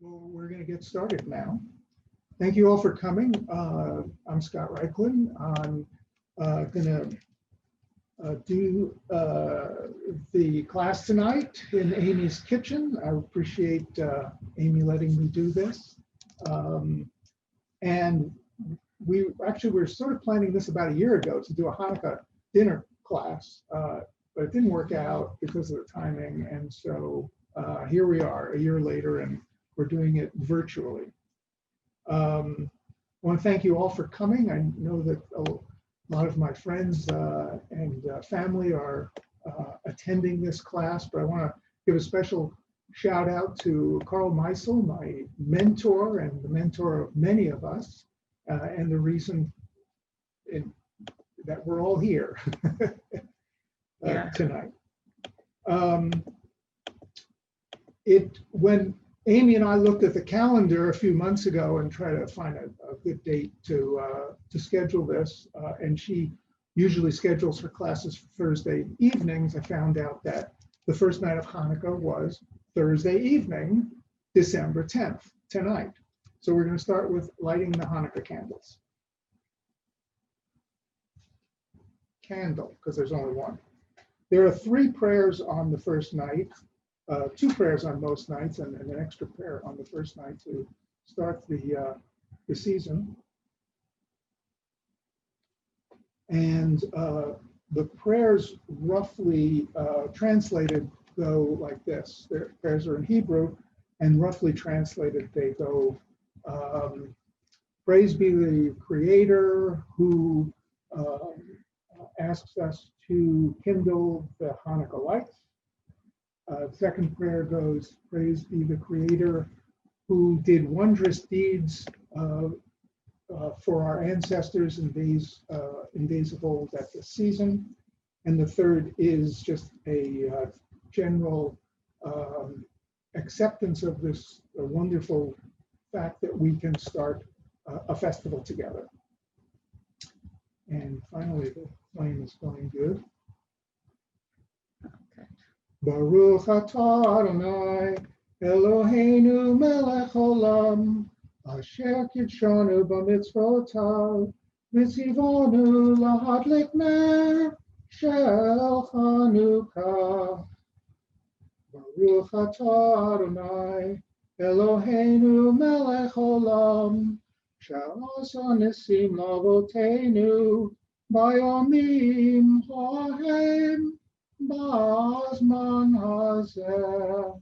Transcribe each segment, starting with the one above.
Well, we're going to get started now. Thank you all for coming. I'm Scott Reichlin. I'm going to do the class tonight in Amy's kitchen. I appreciate Amy letting me do this. And we're sort of planning this about a year ago to do a Hanukkah dinner class, but it didn't work out because of the timing. And so here we are a year later, and we're doing it virtually. I want to thank you all for coming. I know that a lot of my friends and family are attending this class, but I want to give a special shout out to Carl Meisel, my mentor and the mentor of many of us, and the reason that we're all here tonight. When Amy and I looked at the calendar a few months ago and tried to find a good date to schedule this, and she usually schedules her classes for Thursday evenings, I found out that the first night of Hanukkah was Thursday evening, December 10th, tonight. So we're going to start with lighting the Hanukkah candles. Candle, because there's only one. There are 3 prayers on the first night. 2 prayers on most nights, and an extra prayer on the first night to start the season. And the prayers roughly translated go like this. Their prayers are in Hebrew, and roughly translated they go, praise be the Creator who asks us to kindle the Hanukkah lights. Second prayer goes, praise be the Creator who did wondrous deeds for our ancestors in days of old at this season. And the third is just a general acceptance of this wonderful fact that we can start a festival together. And finally, the flame is going good. Baruch atah Adonai Eloheinu melech olam asher kidshanu b'mitzvotav v'tzivanu lahadlik ner shel Hanukah. Baruch atah Adonai Eloheinu melech olam she'asa nisim lavoteinu bayomim hahem Ba'azman hazeh.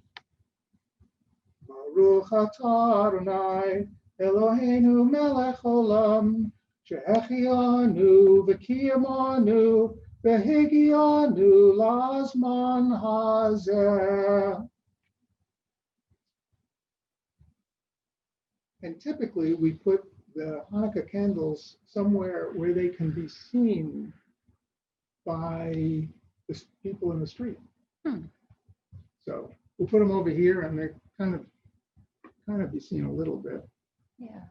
Baruch atah Adonai Eloheinu melech olam she'echianu v'kiyamanu v'higianu la'azman hazeh. And typically we put the Hanukkah candles somewhere where they can be seen by the people in the street. So we'll put them over here, and they kind of be seen a little bit. Yeah.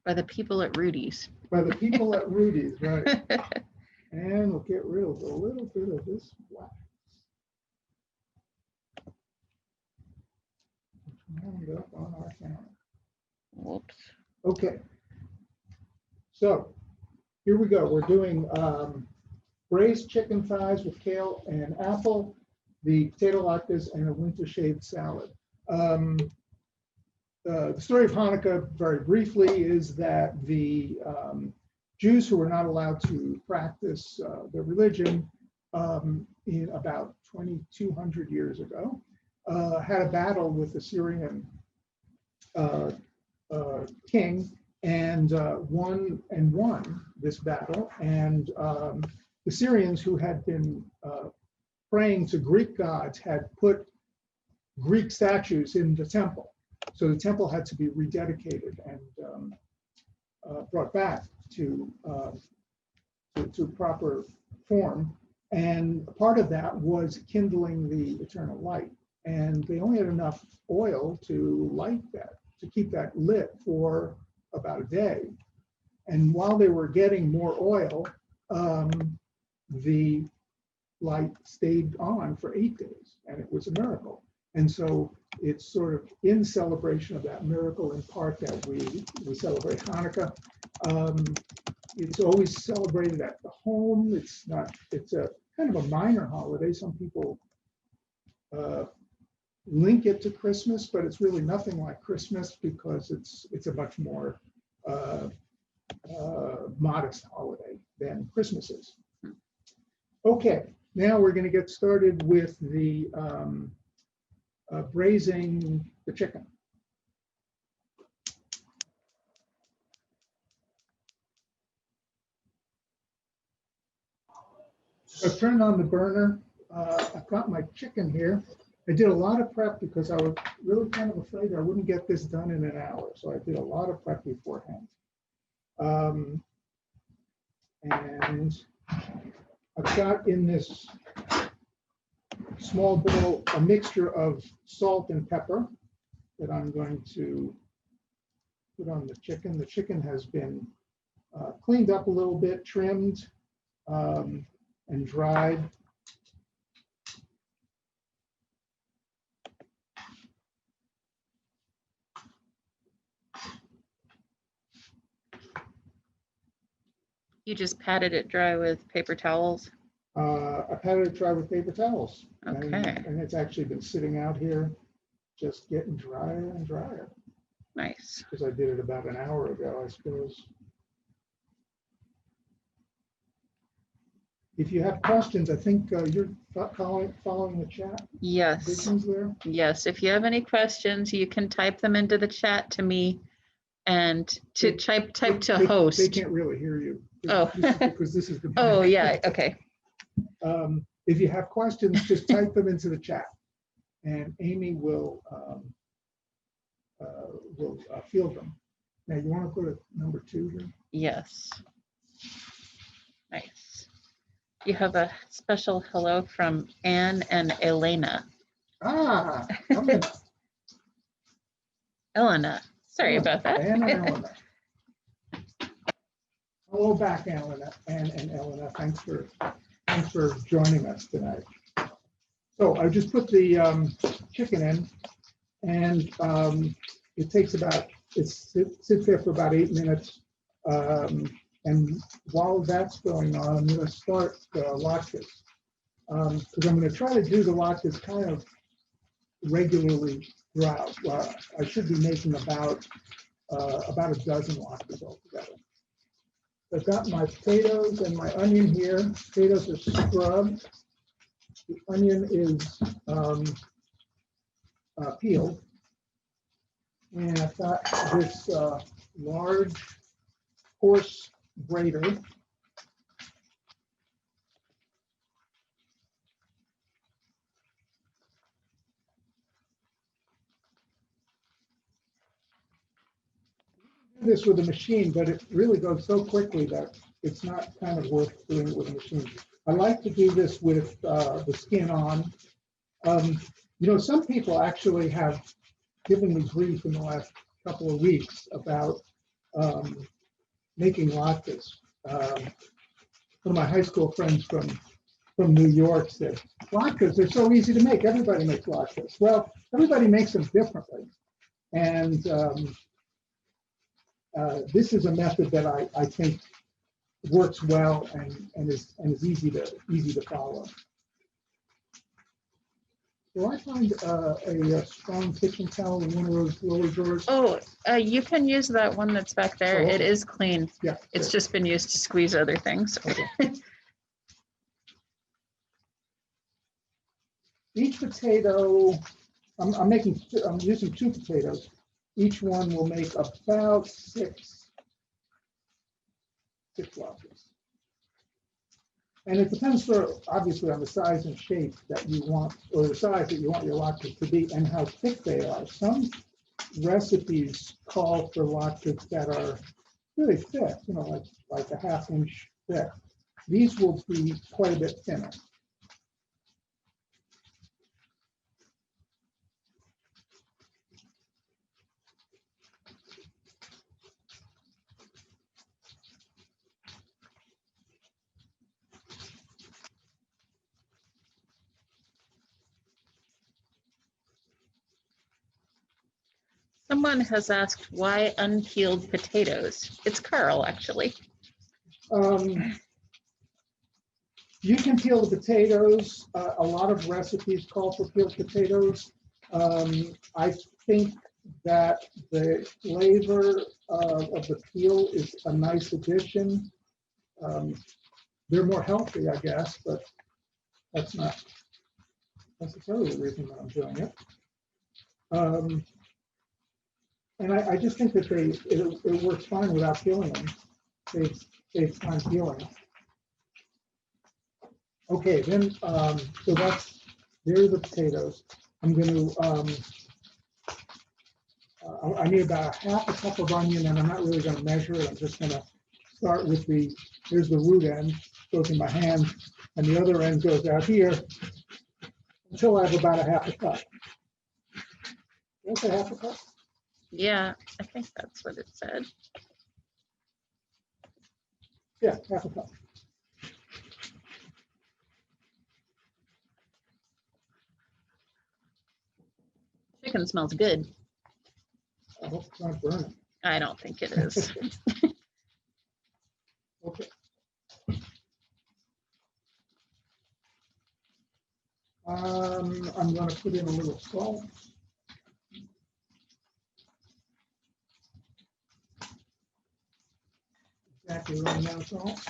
By the people at Rudy's. By the people at Rudy's, right? And we'll get rid of a little bit of this wax. Which wound up on our counter. Whoops. Okay. So here we go. We're doing braised chicken thighs with kale and apple, the potato latkes, and a winter shaved salad. The story of Hanukkah, very briefly, is that the Jews who were not allowed to practice their religion in about 2,200 years ago had a battle with the Syrian king, and won this battle. And the Syrians, who had been praying to Greek gods, had put Greek statues in the temple. So the temple had to be rededicated and brought back to proper form. And part of that was kindling the eternal light. And they only had enough oil to light that, to keep that lit for about a day. And while they were getting more oil, the light stayed on for 8 days, and it was a miracle. And so it's sort of in celebration of that miracle in part that we celebrate Hanukkah. It's always celebrated at the home. It's a kind of a minor holiday. Some people link it to Christmas, but it's really nothing like Christmas because it's a much more modest holiday than Christmas is. Okay, now we're going to get started with the braising the chicken. I've turned on the burner. I've got my chicken here. I did a lot of prep because I was really kind of afraid I wouldn't get this done in an hour. So I did a lot of prep beforehand. And I've got in this small bowl a mixture of salt and pepper that I'm going to put on the chicken. The chicken has been cleaned up a little bit, trimmed, and dried. You just patted it dry with paper towels? I patted it dry with paper towels. Okay. And it's actually been sitting out here just getting drier and drier. Nice. Because I did it about an hour ago, I suppose. If you have questions, I think you're following the chat. Yes. There. Yes. If you have any questions, you can type them into the chat to me and to type to host. They can't really hear you. Oh. Because this is the. Oh, yeah. Okay. If you have questions, just type them into the chat, and Amy will field them. Now, you want to put a number 2 here? Yes. Nice. You have a special hello from Anne and Elena. Ah, Elena. Sorry about that. Anne and Elena. Hello back, Elena and Elena. Thanks for joining us tonight. So I just put the chicken in, and it takes it sits there for about 8 minutes. And while that's going on, I'm going to start the latkes, because I'm going to try to do the latkes kind of regularly throughout. I should be making about a dozen latkes altogether. I've got my potatoes and my onion here. Potatoes are scrubbed. The onion is peeled. And I've got this large horse grater. This with a machine, but it really goes so quickly that it's not kind of worth doing it with a machine. I like to do this with the skin on. Some people actually have given me grief in the last couple of weeks about making latkes. One of my high school friends from New York said, latkes are so easy to make. Everybody makes latkes. Well, everybody makes them differently. And this is a method that I think works well and is easy to follow. Will I find a strong kitchen towel in one of those lower drawers? Oh, you can use that one that's back there. Oh, okay. It is clean. Yeah. It's just been used to squeeze other things. Okay. Each potato, I'm using 2 potatoes. Each one will make about 6 latkes. And it depends obviously on the size and shape that you want, or the size that you want your latkes to be, and how thick they are. Some recipes call for latkes that are really thick, like a 1/2 inch thick. These will be quite a bit thinner. Someone has asked why unpeeled potatoes. It's Carl, actually. You can peel the potatoes. A lot of recipes call for peeled potatoes. I think that the flavor of the peel is a nice addition. They're more healthy, I guess, but that's not necessarily the reason that I'm doing it. And I just think that it works fine without peeling them. Saves time peeling. Okay, then so there are the potatoes. I'm going to I need about half a cup of onion, and I'm not really going to measure it. I'm just going to start with here's the root end, goes in my hand, and the other end goes out here until I have about a half a cup. That's a half a cup? Yeah, I think that's what it said. Yeah, half a cup. Chicken smells good. I hope it's not burning. I don't think it is. Okay. I'm going to put in a little salt. Exactly right now, salt.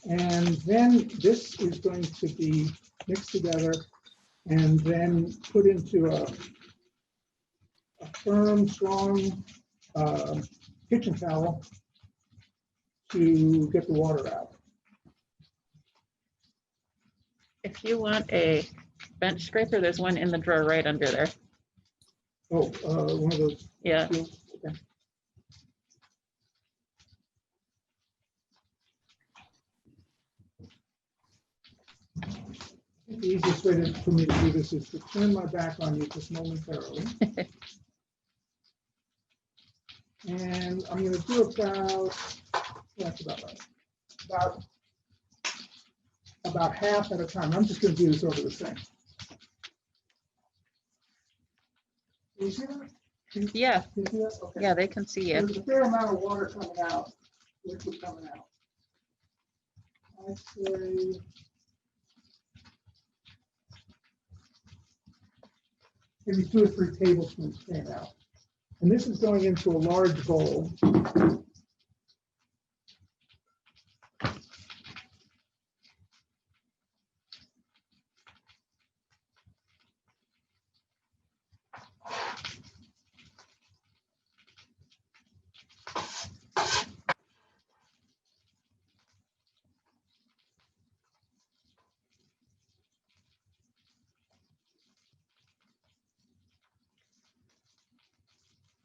And then this is going to be mixed together and then put into a firm, strong kitchen towel to get the water out. If you want a bench scraper, there's one in the drawer right under there. Oh, one of those. Yeah. Skills? Okay. The easiest way for me to do this is to turn my back on you just momentarily. And I'm going to do that's about right. About half at a time. I'm just going to do this over the sink. Can you see that? Yeah. Can you see that? Okay. Yeah, they can see you. There's a fair amount of water coming out, liquid coming out. I'd say maybe 2 or 3 tablespoons came out. And this is going into a large bowl.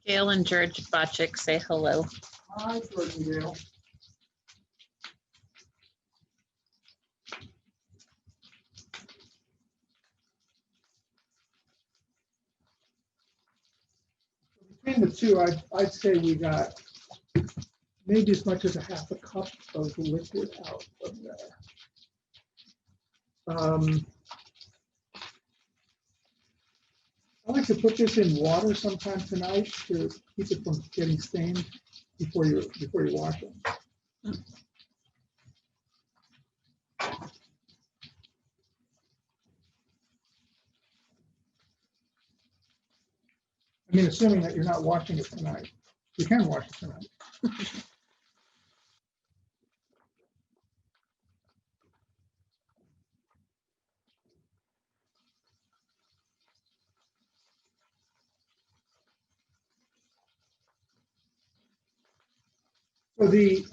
Gail and George Botchick say hello. Hi, George and Gail. Between the two, I'd say we got maybe as much as a half a cup of liquid out of there. I like to put this in water sometime tonight to keep it from getting stained before you wash it. I mean, assuming that you're not washing it tonight. You can wash it tonight. So the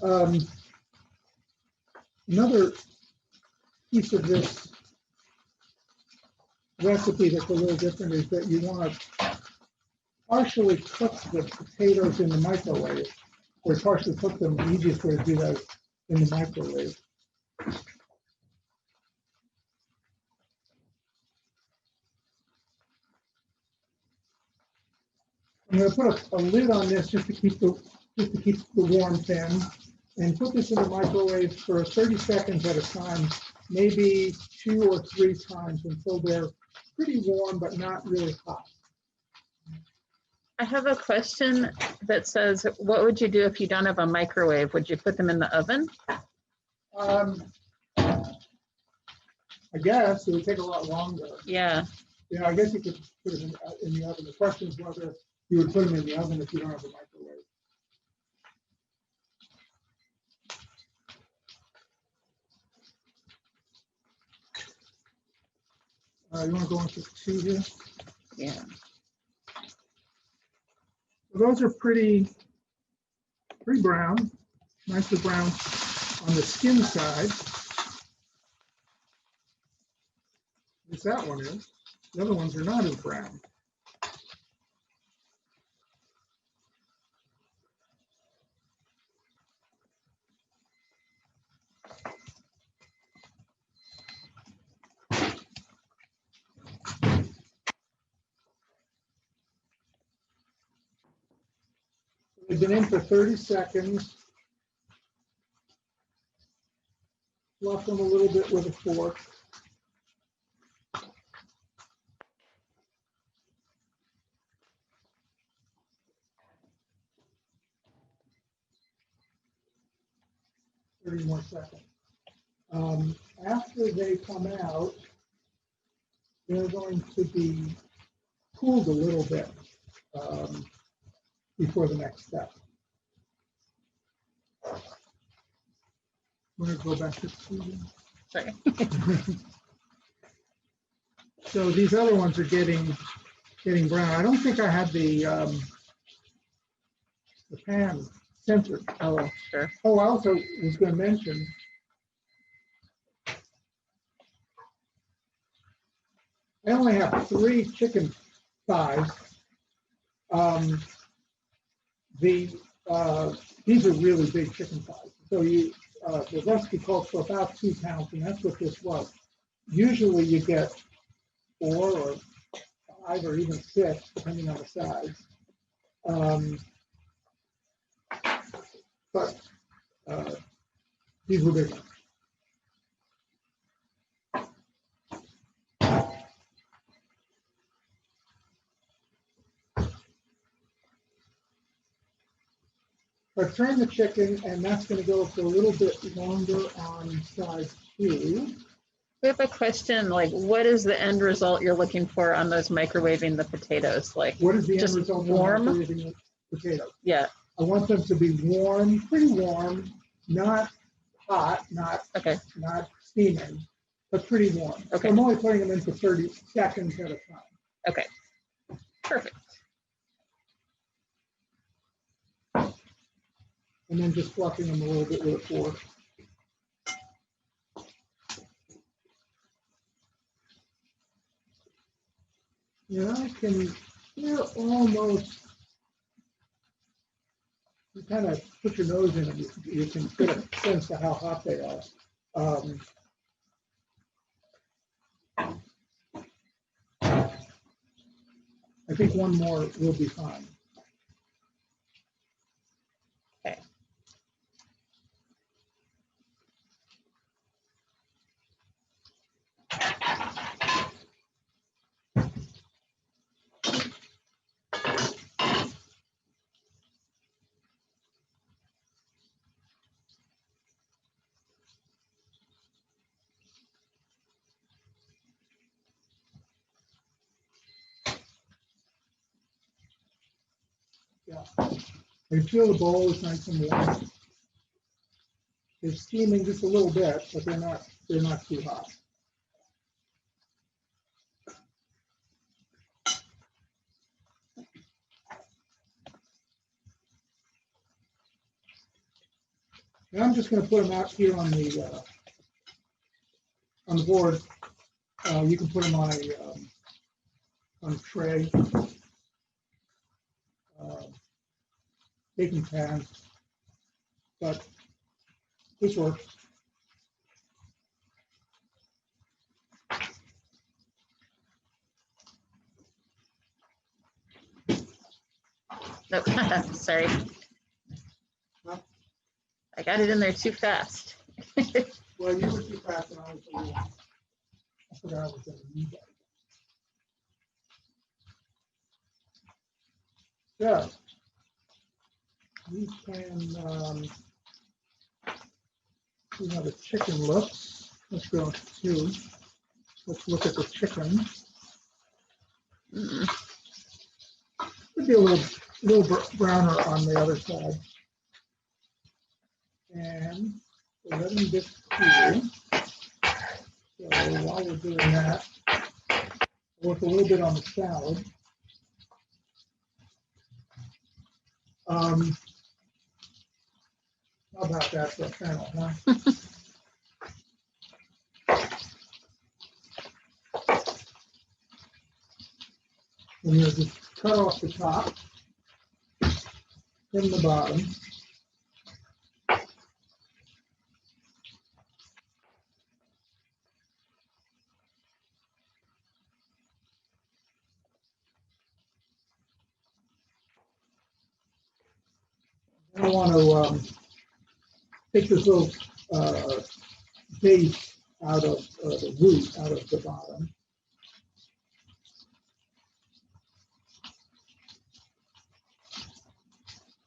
another piece of this recipe that's a little different is that you want to partially cook the potatoes in the microwave, or partially cook them. The easiest way to do that is in the microwave. I'm going to put a lid on this just to keep the warmth in, and put this in the microwave for 30 seconds at a time, maybe 2 or 3 times until they're pretty warm but not really hot. I have a question that says, what would you do if you don't have a microwave? Would you put them in the oven? I guess it would take a lot longer. Yeah. Yeah, I guess you could put it in the oven. The question is whether you would put them in the oven if you don't have a microwave. You want to go into 2 here? Yeah. So those are pretty brown, nicely brown on the skin side. At least that one is. The other ones are not as brown. They've been in for 30 seconds. Fluff them a little bit with a fork. Thirty more seconds. After they come out, they're going to be cooled a little bit before the next step. I'm going to go back to Susan. Sorry. So these other ones are getting brown. I don't think I have the pan centered. Oh, sure. Oh, I also was going to mention I only have 3 chicken thighs. These are really big chicken thighs. So the recipe calls for about 2 pounds, and that's what this was. Usually you get 4 or 5 or even 6, depending on the size. But these were big ones. I've trained the chicken, and that's going to go for a little bit longer on size 2. We have a question, like, what is the end result you're looking for on those microwaving the potatoes? Like, What is the end just result warm? of microwaving the potatoes? Yeah. I want them to be warm, pretty warm, not hot, not steaming, but pretty warm. Okay. So I'm only putting them in for 30 seconds at a time. Okay. Perfect. And then just fluffing them a little bit with a fork. Yeah, I can, they're almost, you kind of put your nose in them, you can get a sense of how hot they are. I think one more will be fine. Okay. Yeah, I can feel the bowl is nice and warm. They're steaming just a little bit, but they're not too hot. And I'm just going to put them out here on the board. You can put them on a tray, baking pan, but this works. Nope. Sorry. Well, I got it in there too fast. well, you were too fast, and I was I forgot I was going to need that. So we can see how the chicken looks. Let's go to, let's look at the chicken. Could be a little browner on the other side. And we're letting this cool. So while we're doing that, we'll work a little bit on the salad. How about that for a panel, huh? And you'll just cut off the top, trim the bottom. I want to take this little base out of the root, out of the bottom.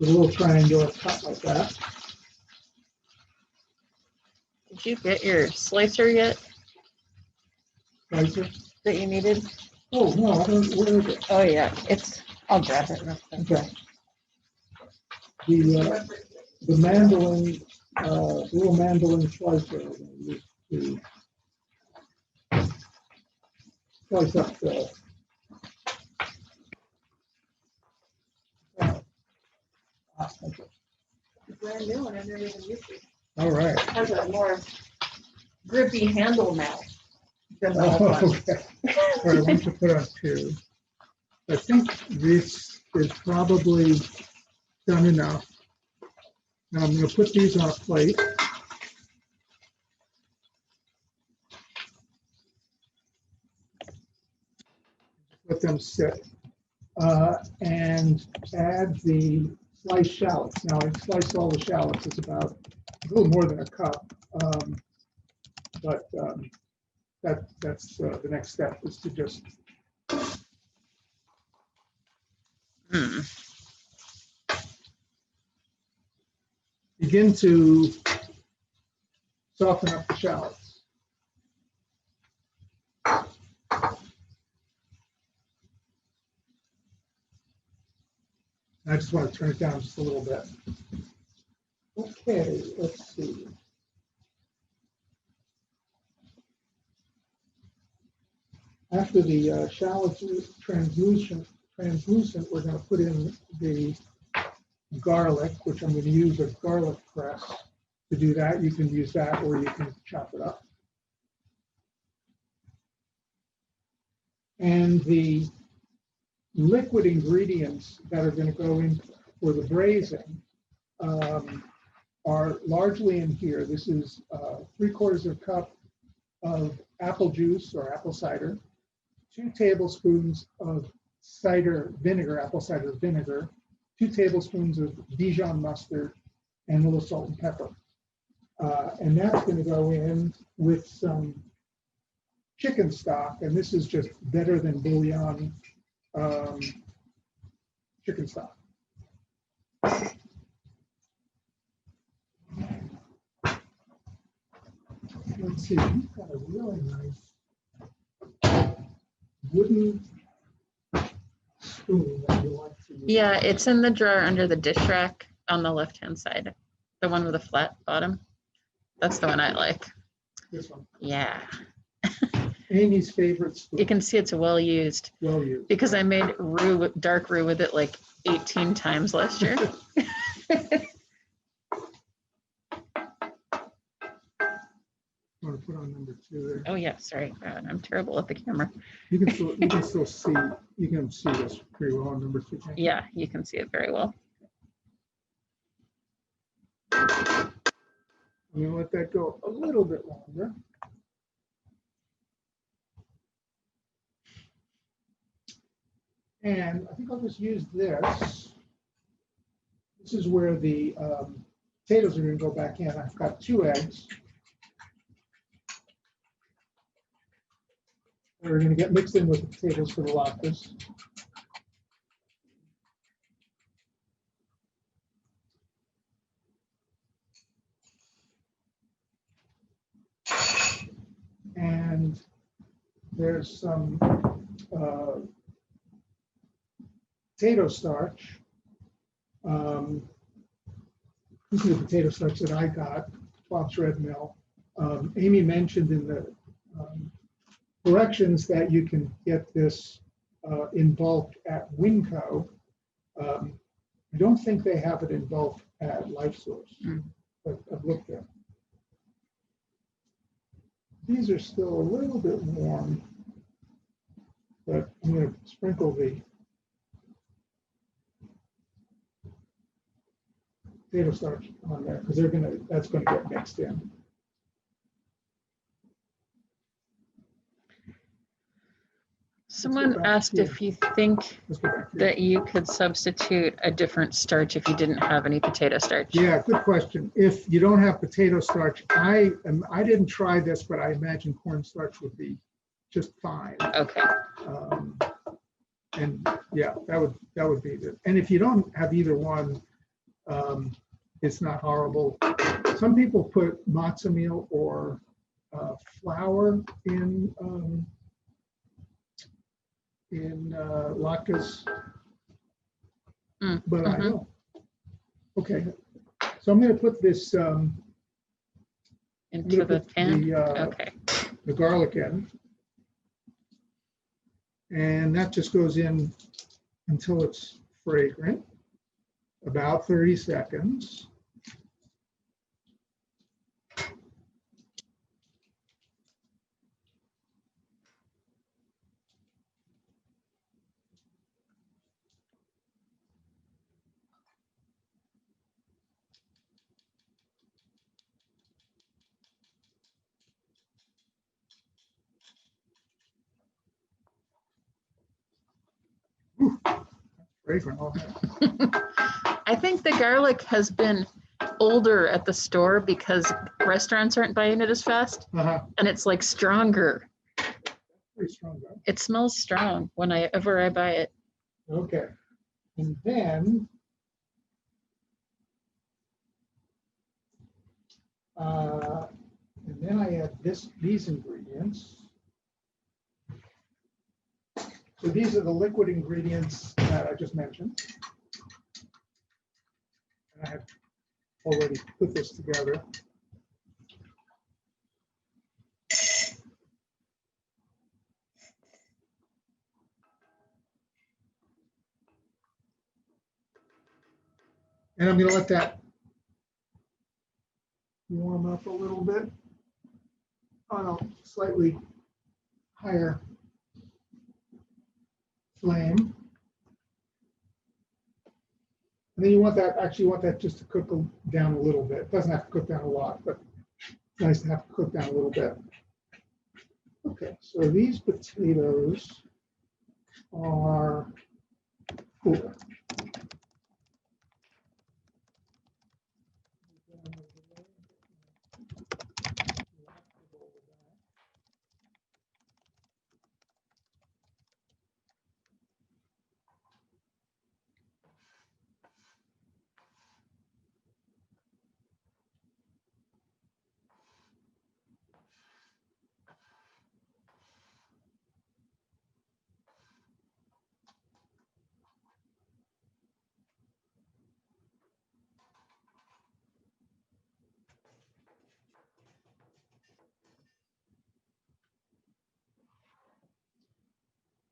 With a little triangular cut like that. Did you get your slicer yet Slicer? that you needed? Oh, no, I don't, where is it? Oh, yeah, I'll grab it real quick. Okay. The mandolin, little mandolin slicer, we're going to use to slice up the. Okay. Brand new one, I've never even used it. All right. It has a more grippy handle now than the old one. Okay. All right, I want to put on 2. I think this is probably done enough. Now I'm going to put these on a plate. Let them sit. And add the sliced shallots. Now I sliced all the shallots. It's about a little more than a cup. But that's the next step is to just begin to soften up the shallots. I just want to turn it down just a little bit. Okay, let's see. After the shallots are translucent, we're going to put in the garlic, which I'm going to use a garlic press to do that. You can use that or you can chop it up. And the liquid ingredients that are going to go in for the braising are largely in here. This is 3/4 cup of apple juice or apple cider, 2 tablespoons of cider vinegar, apple cider vinegar, 2 tablespoons of Dijon mustard, and a little salt and pepper. And that's going to go in with some chicken stock, and this is just better than bouillon chicken stock. Let's see, you've got a really nice wooden spoon that you like to use. Yeah, it's in the drawer under the dish rack on the left-hand side. The one with a flat bottom. That's the one I like. This one. Yeah. Amy's favorite spoon. You can see it's well used. Well used. Because I made roux, dark roux with it like 18 times last year. Want to put on number 2 there? Oh yeah, sorry. I'm terrible at the camera. You can still see. You can see this pretty well on number 2. Yeah, you can see it very well. I'm going to let that go a little bit longer. And I think I'll just use this. This is where the potatoes are going to go back in. I've got 2 eggs. They're going to get mixed in with the potatoes for the latkes. There's some potato starch. This is the potato starch that I got, Bob's Red Mill. Amy mentioned in the directions that you can get this in bulk at Winco. I don't think they have it in bulk at LifeSource, but I've looked there. These are still a little bit warm, but I'm going to sprinkle the potato starch on there because that's going to get mixed in. Someone asked if you think that you could substitute a different starch if you didn't have any potato starch. Yeah, good question. If you don't have potato starch, I didn't try this, but I imagine cornstarch would be just fine. Okay. And yeah, that would be good. And if you don't have either one, it's not horrible. Some people put matzo meal or flour in latkes, but I don't. Okay, so I'm going to put this into the pan. Okay. The garlic in, and that just goes in until it's fragrant, about 30 seconds. Fragrant. I think the garlic has been older at the store because restaurants aren't buying it as fast, and it's like stronger. Pretty strong, right? It smells strong whenever I buy it. Okay, and then I add these ingredients. So these are the liquid ingredients that I just mentioned. And I have already put this together. And I'm going to let that warm up a little bit on a slightly higher flame. And then you want that just to cook down a little bit. It doesn't have to cook down a lot, but it's nice to have to cook down a little bit. Okay, so these potatoes are cool.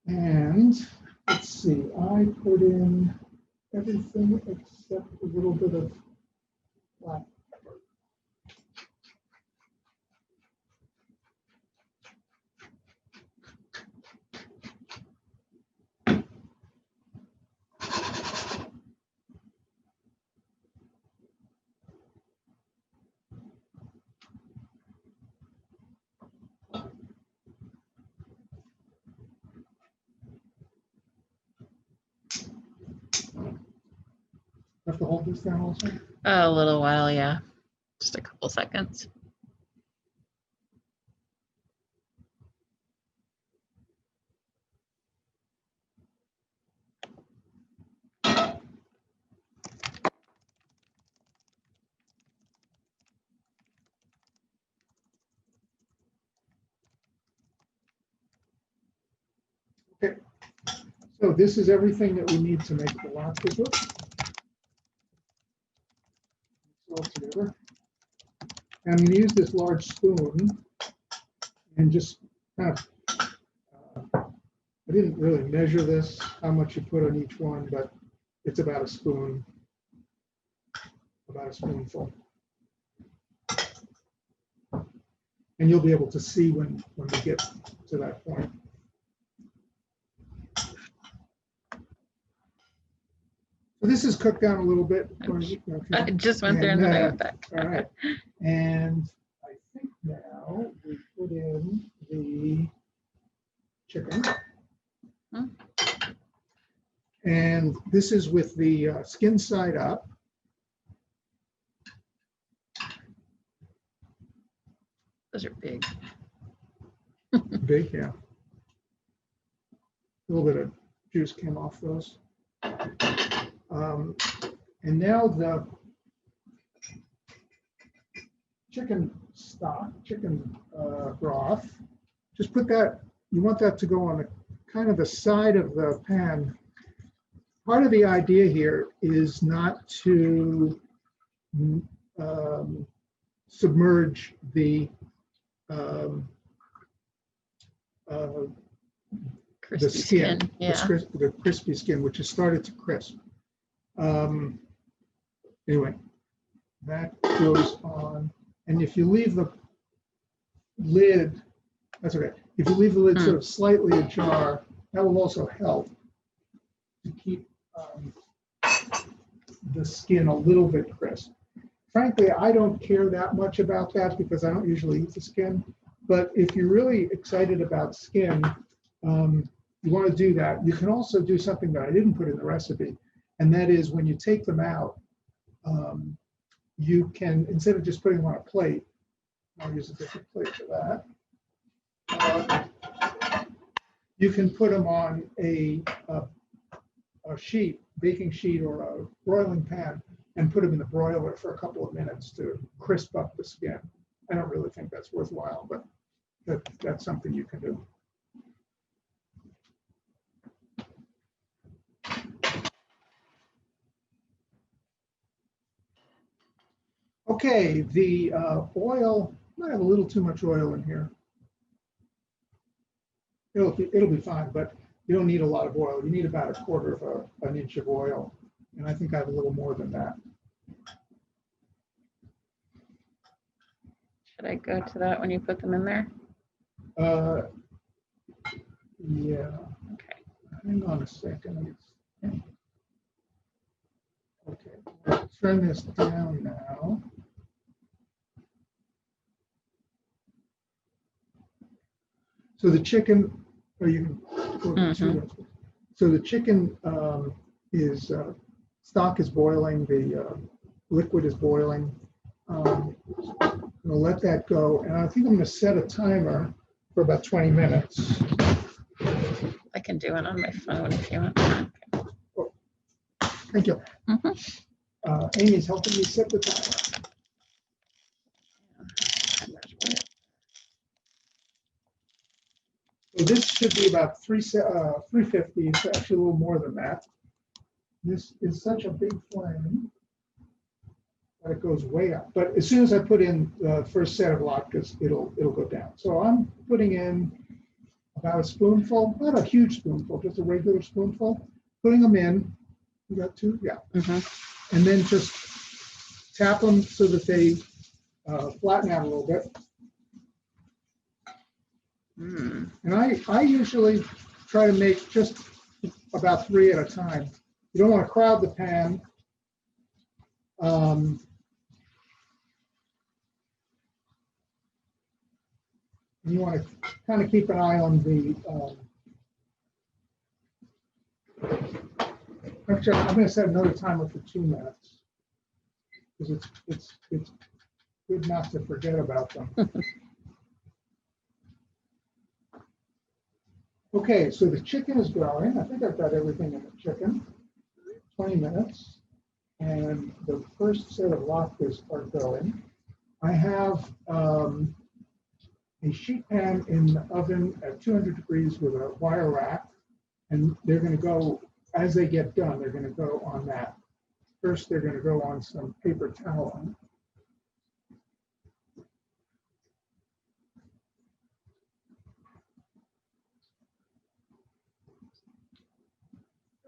And let's see, I put in everything except a little bit of black pepper. Have to hold this down also? A little while, yeah. Just a couple seconds. Okay, so this is everything that we need to make the latkes with. All together. And I'm going to use this large spoon and just kind of, I didn't really measure this, how much you put on each one, but it's about a spoon, about a spoonful. And you'll be able to see when we get to that point. So this is cooked down a little bit. I just went there and then I went back. All right. And I think now we put in the chicken. Hmm. And this is with the skin side up. Those are big. Big, yeah. A little bit of juice came off those. And now the chicken stock, chicken broth, just put that, you want that to go on the kind of the side of the pan. Part of the idea here is not to submerge the Crispy skin, yeah. the crispy skin, which has started to crisp. Anyway, that goes on. And if you leave the lid, that's okay. If you leave the lid sort of slightly ajar, that will also help to keep the skin a little bit crisp. Frankly, I don't care that much about that because I don't usually eat the skin. But if you're really excited about skin, you want to do that. You can also do something that I didn't put in the recipe, and that is when you take them out, you can, instead of just putting them on a plate, I'll use a different plate for that. You can put them on a sheet, baking sheet, or a broiling pan, and put them in the broiler for a couple of minutes to crisp up the skin. I don't really think that's worthwhile, but that's something you can do. Okay, the oil, I have a little too much oil in here. It'll be fine, but you don't need a lot of oil. You need about 1/4 of an inch of oil, and I think I have a little more than that. Should I go to that when you put them in there? Yeah. Okay. Hang on a second. Okay, let's turn this down now. So the chicken, or you can, so the chicken stock is boiling, the liquid is boiling. I'm going to let that go, and I think I'm going to set a timer for about 20 minutes. I can do it on my phone if you want. Okay. Oh, thank you. Amy's helping me set the timer. So this should be about 350. It's actually a little more than that. This is such a big flame that it goes way up. But as soon as I put in the first set of latkes, it'll go down. So I'm putting in about a spoonful, not a huge spoonful, just a regular spoonful. Putting them in. You got 2? Yeah. And then just tap them so that they flatten out a little bit. And I usually try to make just about 3 at a time. You don't want to crowd the pan. You want to kind of keep an eye on the. Actually, I'm going to set another timer for 2 minutes because it's good not to forget about them. Okay, so the chicken is growing. I think I've got everything in the chicken. 20 minutes. And the first set of latkes are going. I have a sheet pan in the oven at 200 degrees with a wire rack. And they're going to go, as they get done, they're going to go on that. First, they're going to go on some paper towel.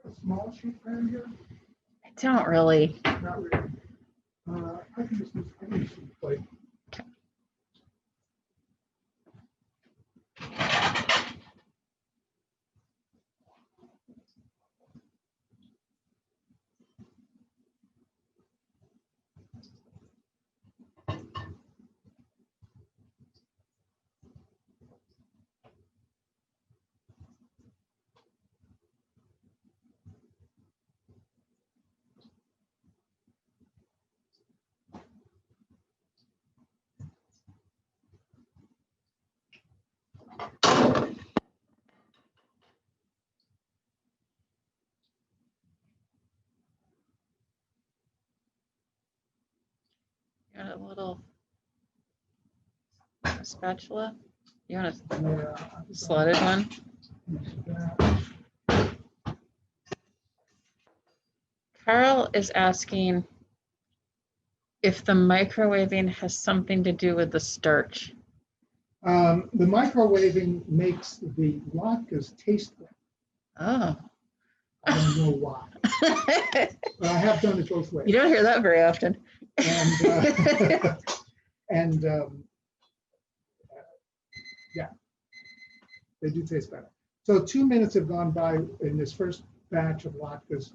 A small sheet pan here? I don't really. Not really. I can just use any sheet plate. Got a little spatula. You want a Yeah. slotted one? Carl is asking if the microwaving has something to do with the starch. The microwaving makes the latkes taste better. Oh. I don't know why, but I have done it both ways. You don't hear that very often. And, and yeah, they do taste better. So 2 minutes have gone by in this first batch of latkes.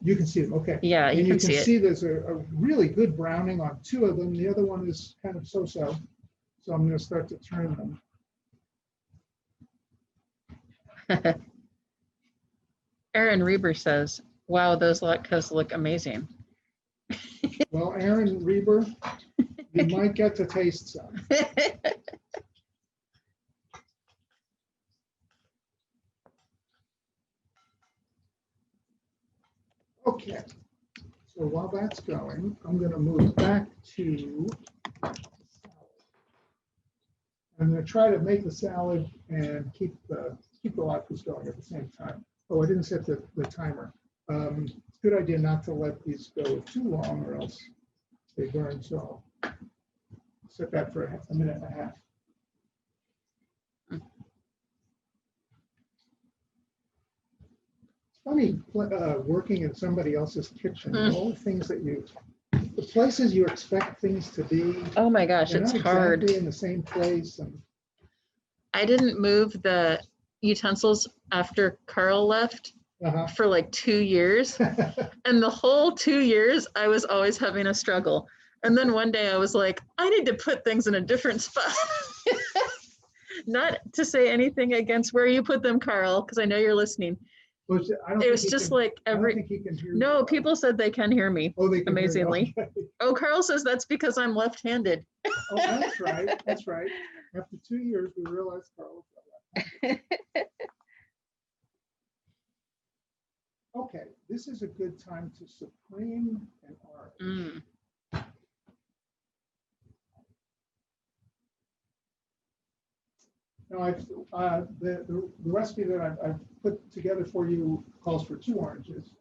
You can see them, okay. Yeah, and you can see it. There's a really good browning on 2 of them. The other one is kind of so-so. So I'm going to start to turn them. Aaron Reber says, wow, those latkes look amazing. Well, Aaron Reber, you might get to taste some. Okay, so while that's going, I'm going to move back to salad. I'm going to try to make the salad and keep the latkes going at the same time. Oh, I didn't set the timer. It's a good idea not to let these go too long or else they burn. So I'll set that for a minute and a half. It's funny working in somebody else's kitchen. All the things that the places you expect things to be. Oh my gosh, they're it's not hard. exactly in the same place. And I didn't move the utensils after Carl left for like 2 years. And the whole 2 years, I was always having a struggle. And then one day I was like, I need to put things in a different spot. Not to say anything against where you put them, Carl, because I know you're listening. It was just like every. No, people said they can hear me. Oh, they can amazingly. Hear you. Oh, Carl says that's because I'm left-handed. Oh, that's right. That's right. After 2 years, we realized Carl was left-handed. Okay, this is a good time to supreme an orange. Now, the recipe that I've put together for you calls for 2 oranges.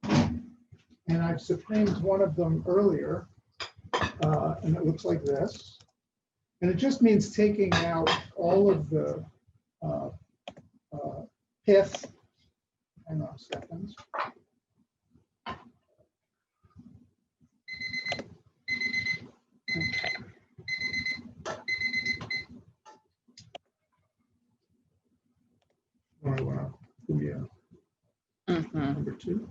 And I've supremed one of them earlier, and it looks like this. And it just means taking out all of the pith. Hang on a second. Okay. Oh, wow. Number 2.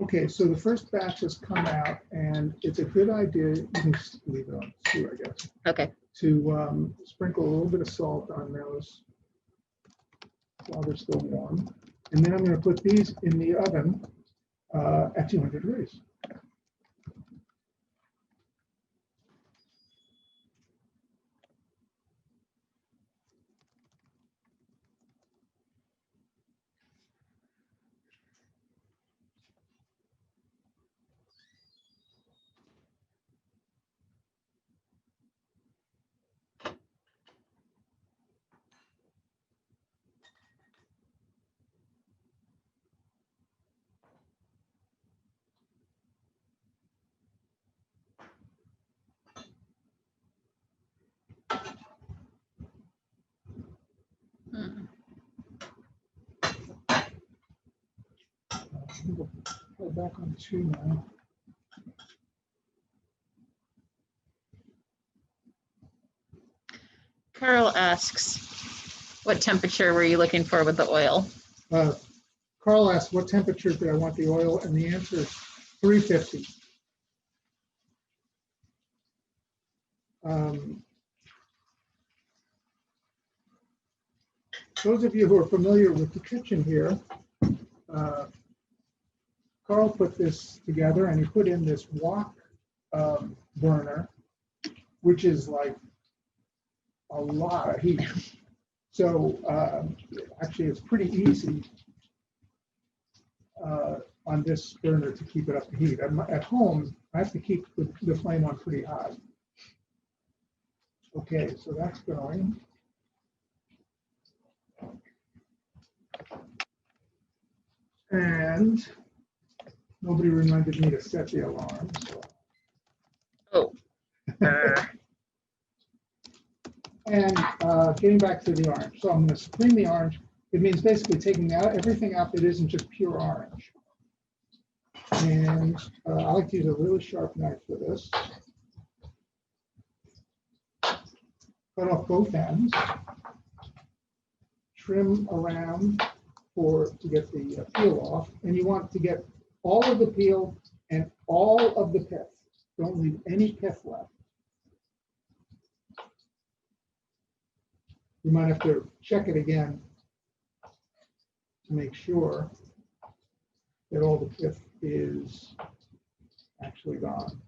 Okay, so the first batch has come out, and it's a good idea. You can just leave it on 2, I guess. Okay. To sprinkle a little bit of salt on those while they're still warm. And then I'm going to put these in the oven at 200 degrees. Go back on 2 now. Carl asks, what temperature were you looking for with the oil? Carl asked, what temperature do I want the oil? And the answer is 350. Those of you who are familiar with the kitchen here, Carl put this together and he put in this wok burner, which is like a lot of heat. So actually it's pretty easy on this burner to keep it up to heat. At home, I have to keep the flame on pretty high. Okay, so that's going. And nobody reminded me to set the alarm. So. Oh. And getting back to the orange. So I'm going to screen the orange. It means basically taking out everything out that isn't just pure orange. And I like to use a really sharp knife for this. Cut off both ends. Trim around to get the peel off. And you want to get all of the peel and all of the pith. Don't leave any pith left. You might have to check it again to make sure that all the pith is actually gone.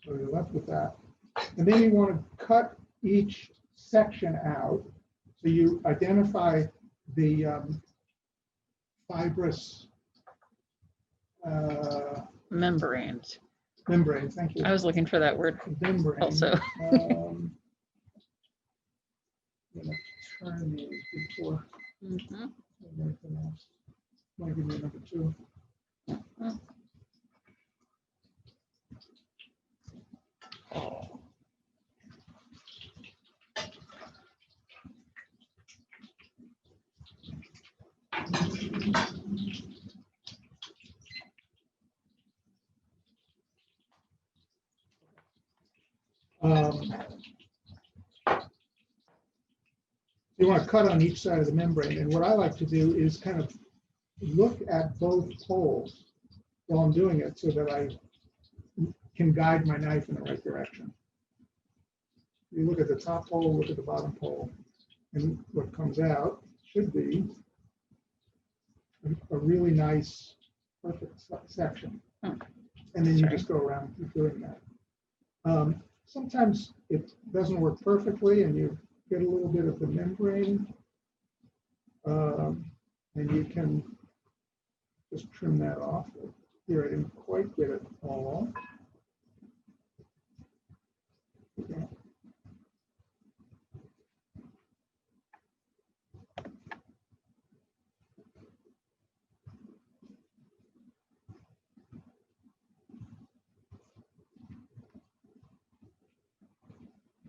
So you're left with that. And then you want to cut each section out. So you identify the fibrous Membranes. membranes. Thank you. I was looking for that word Membrane. also. I'm going to turn these before anything else. I'm going to give you number 2. You want to cut on each side of the membrane. And what I like to do is kind of look at both poles while I'm doing it so that I can guide my knife in the right direction. You look at the top pole, look at the bottom pole, and what comes out should be a really nice, perfect section. And then you just go around doing that. Sometimes it doesn't work perfectly and you get a little bit of the membrane, and you can just trim that off. Here, I didn't quite get it all. Okay.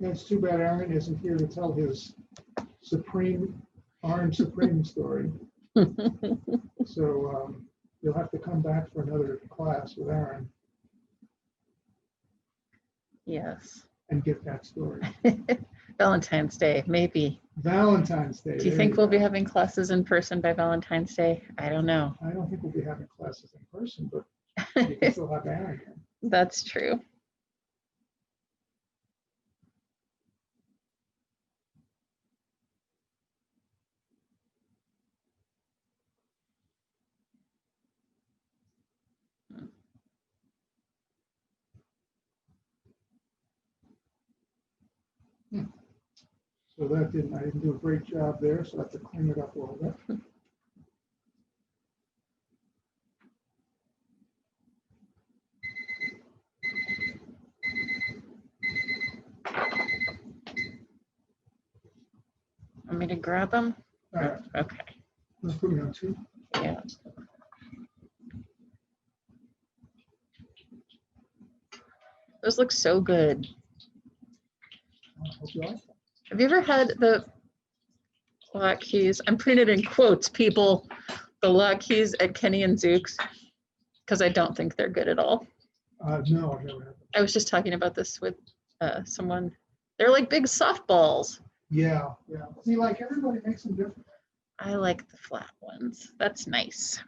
It's too bad Aaron isn't here to tell his Orange Supreme story. So you'll have to come back for another class with Aaron. Yes. And get that story. Valentine's Day, maybe. Valentine's Day. Do you think we'll be having classes in person by Valentine's Day? I don't know. I don't think we'll be having classes in person, but you can still have Aaron here. That's true. So I didn't do a great job there, so I have to clean it up a little bit. Want me to grab them? All right, Okay. let's put me on 2. Yeah. Those look so good. I hope you like them. Have you ever had the latkes? I'm putting it in quotes, people. The latkes at Kenny and Zook's, because I don't think they're good at all. No, I've never had them. I was just talking about this with someone. They're like big softballs. Yeah, yeah. See, like everybody makes them different. I like the flat ones. That's nice.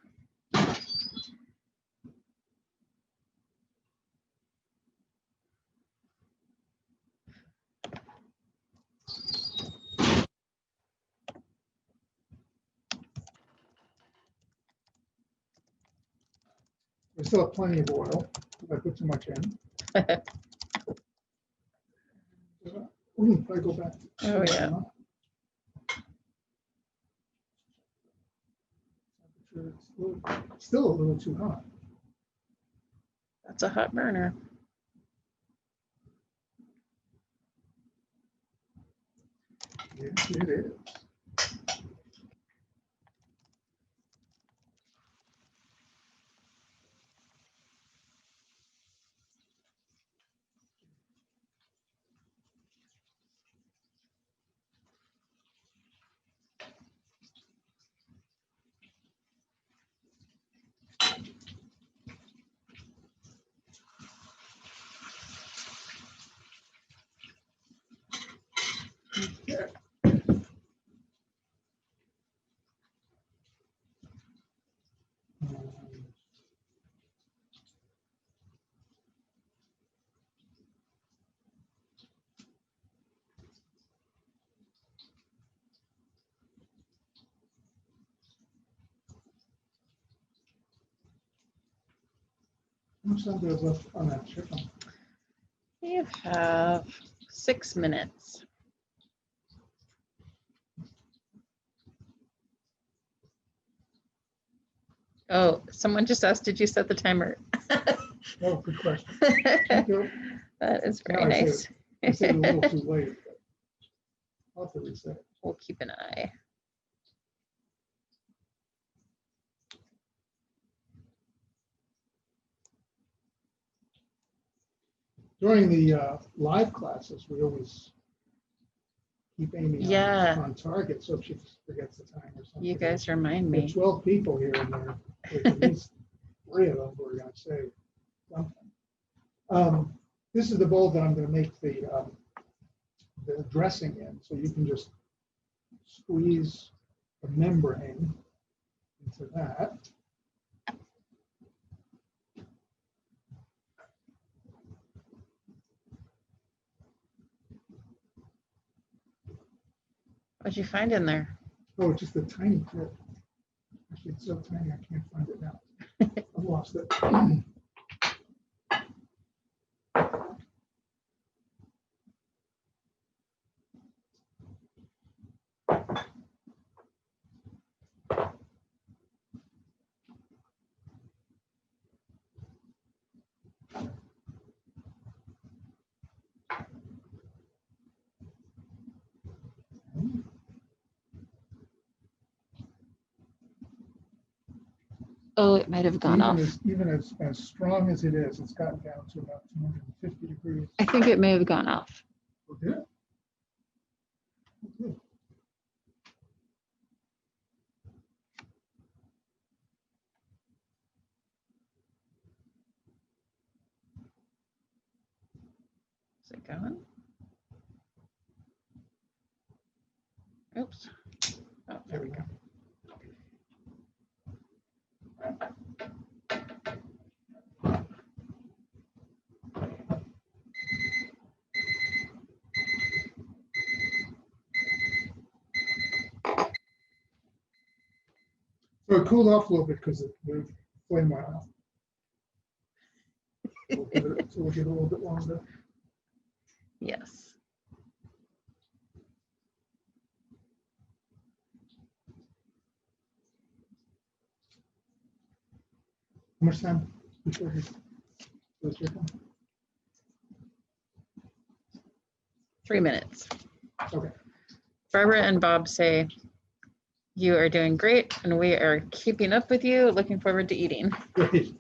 I still have plenty of oil. If I put too much in. If I go back. Oh, yeah. It's still a little too hot. That's a hot burner. Yes, it is. How much time do I have left on that chicken? You have 6 minutes. Oh, someone just asked, did you set the timer? Oh, good question. Thank you. That is very Now nice. I said it a little too late. But I'll have to reset. We'll keep an eye. During the live classes, we always keep Amy on target, so if she forgets the time or something. You guys remind There are me. 12 people here, and there's at least 3 of them who are going to say something. This is the bowl that I'm going to make the dressing in, so you can just squeeze the membrane into that. What'd you find in there? Oh, just a tiny bit. Actually, it's so tiny I can't find it now. I've lost it. Oh, it might have gone off. Even as strong as it is, it's gotten down to about 250 degrees. I think it may have gone off. Oh, did it? Oh, good. Is it going? Oops. Oh, There we go. So it cooled off a little bit because the flame went off. So we'll give it a little bit longer. Yes. How much time before this goes chicken? 3 minutes. Okay. Barbara and Bob say, you are doing great and we are keeping up with you. Looking forward to eating. Great.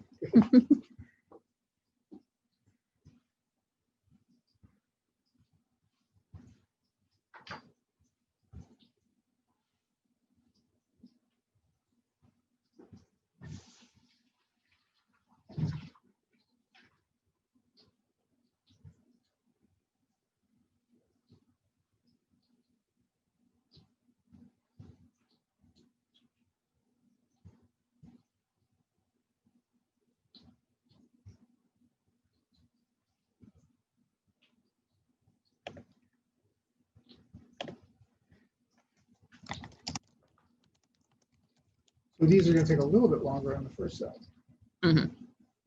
So these are going to take a little bit longer on the first side. Mm-hmm.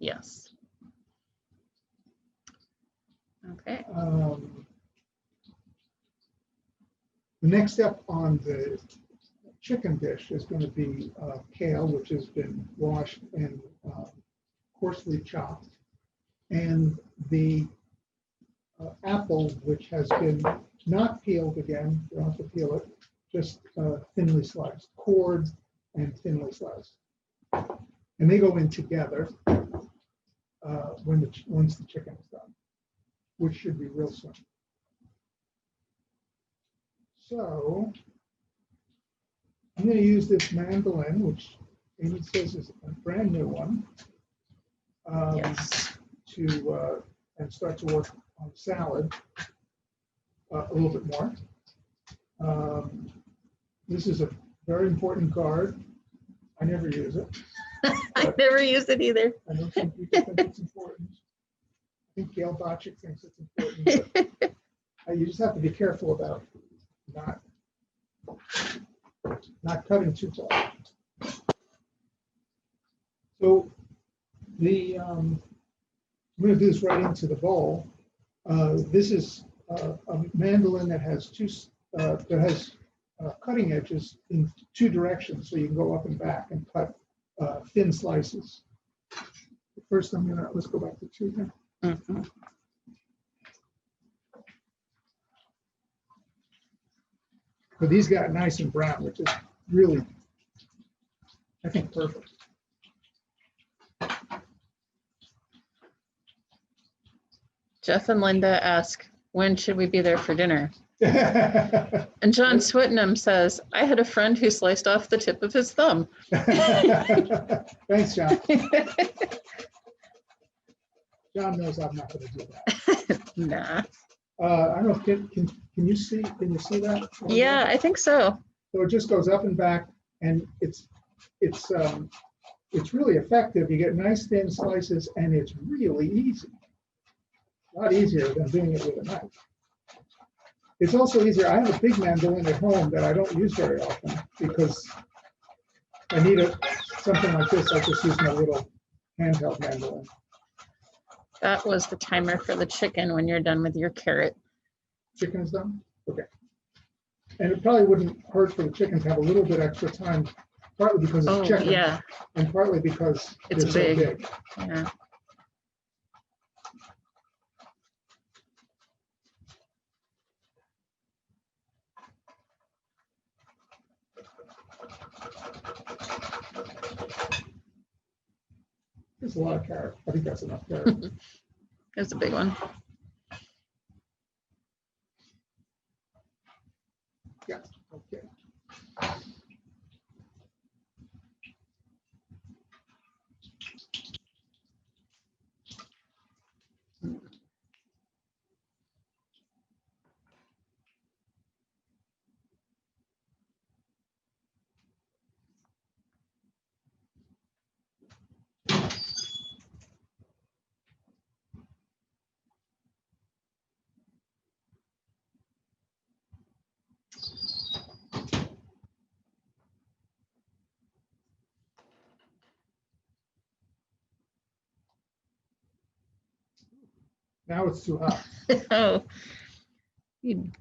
Yes. Okay. The next step on the chicken dish is going to be kale, which has been washed and coarsely chopped, and the apple, which has been not peeled again. You don't have to peel it, just thinly sliced, cored and thinly sliced. And they go in together once the chicken is done, which should be real soon. So I'm going to use this mandolin, which Amy says is a brand new one, Yes. and start to work on salad a little bit more. This is a very important guard. I never use it. I never use it either. I know some people think it's important. I think Gail Botchick thinks it's important. But you just have to be careful about not cutting too far. So I'm going to do this right into the bowl. This is a mandolin that has cutting edges in two directions, so you can go up and back and cut thin slices. First, let's go back to two here. Mm-hmm. But these got nice and brown, which is really, I think, perfect. Jeff and Linda ask, when should we be there for dinner? And John Swittenham says, I had a friend who sliced off the tip of his thumb. Thanks, John. John knows I'm not going to do that. Nah. I don't know. Can you see? Can you see that? Yeah, I think so. So it just goes up and back, and it's really effective. You get nice thin slices, and it's really easy. A lot easier than doing it with a knife. It's also easier. I have a big mandolin at home that I don't use very often because I need something like this. I just use my little handheld mandolin. That was the timer for the chicken when you're done with your carrot. Chicken is done? Okay. And it probably wouldn't hurt for the chicken to have a little bit extra time, partly because it's chicken, yeah, and partly because it's they're big. so big. Yeah. There's a lot of carrot. I think that's enough carrot. It's a big one. Yeah, okay. Now it's too hot. Oh, you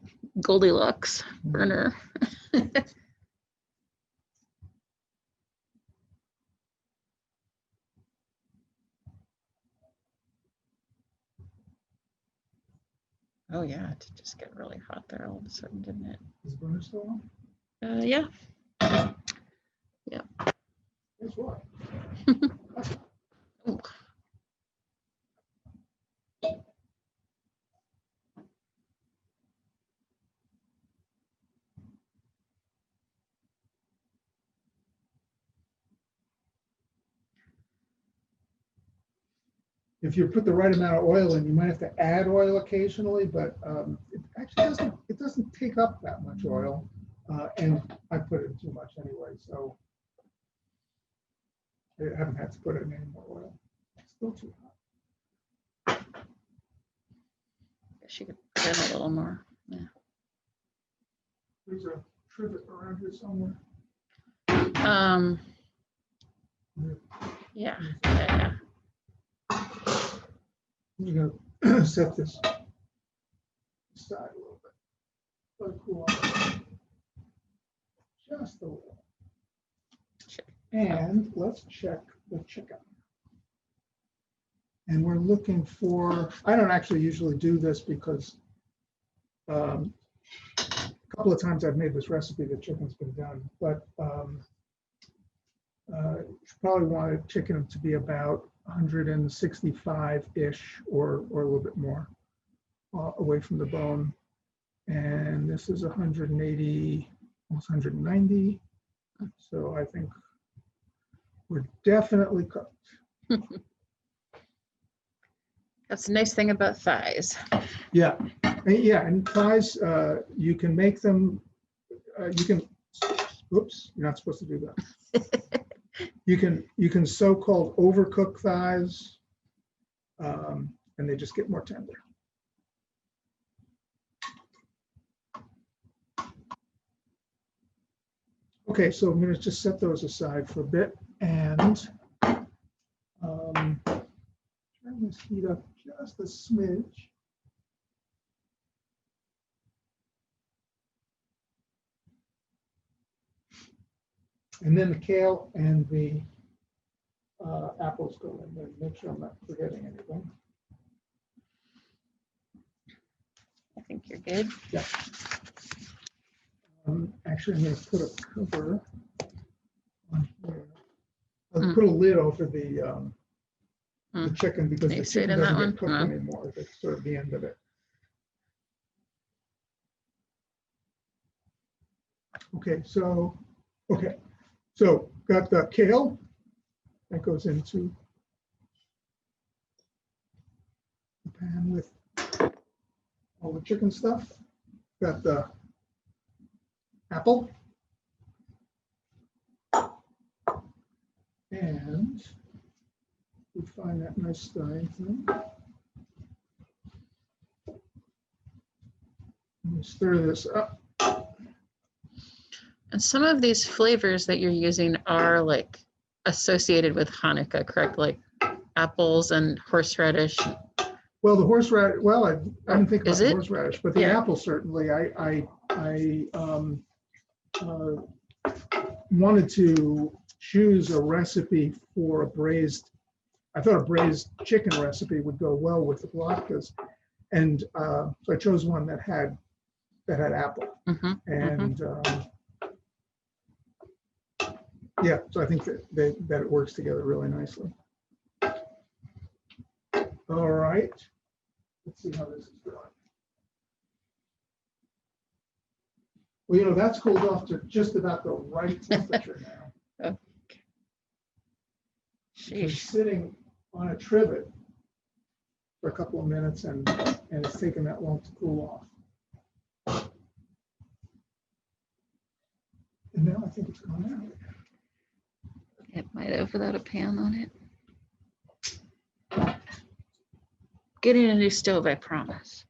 Goldilocks burner. Oh yeah, it just get really hot there all of a sudden, didn't it? Is the burner still on? Yeah. Guess what? Ooh. If you put the right amount of oil in, you might have to add oil occasionally, but it actually doesn't take up that much oil. And I put in too much anyway, so I haven't had to put in any more oil. It's still too hot. Guess you could put in a little more. Yeah. There's a trivet around here somewhere. Yeah. You're gonna set this aside a little bit. Let it cool off. Just a little. And let's check the chicken. And we're looking for, I don't actually usually do this because a couple of times I've made this recipe, the chicken's been done, but you probably want a chicken to be about 165-ish or a little bit more away from the bone. And this is 180, almost 190. So I think we're definitely cooked. That's the nice thing about thighs. Yeah, and thighs, you can make them, oops, you're not supposed to do that. You can so-called overcook thighs, and they just get more tender. Okay, so I'm going to just set those aside for a bit and turn this heat up just a smidge. And then the kale and the apples go in there. Make sure I'm not forgetting anything. I think you're good. Yeah. Actually, I'm going to put a cover on here. I'll put a lid over the chicken because the chicken doesn't get cooked anymore. That's sort of the end of it. Okay, so got the kale that goes into the pan with all the chicken stuff. Got the apple and we find that nice stirring thing. And we stir this up. And some of these flavors that you're using are like associated with Hanukah, correct? Like apples and horseradish. Well, the horseradish, well, I didn't think about the horseradish, but the apple certainly. I wanted to choose a recipe for a braised, I thought a braised chicken recipe would go well with the latkes. And so I chose one that had apple. And yeah, so I think that it works together really nicely. All right, let's see how this is going. Well, you know, that's cooled off to just about the right temperature now. It's sitting on a trivet for a couple of minutes and it's taken that long to cool off. And now I think it's gone out. It might have without a pan on it. Getting a new stove, I promise.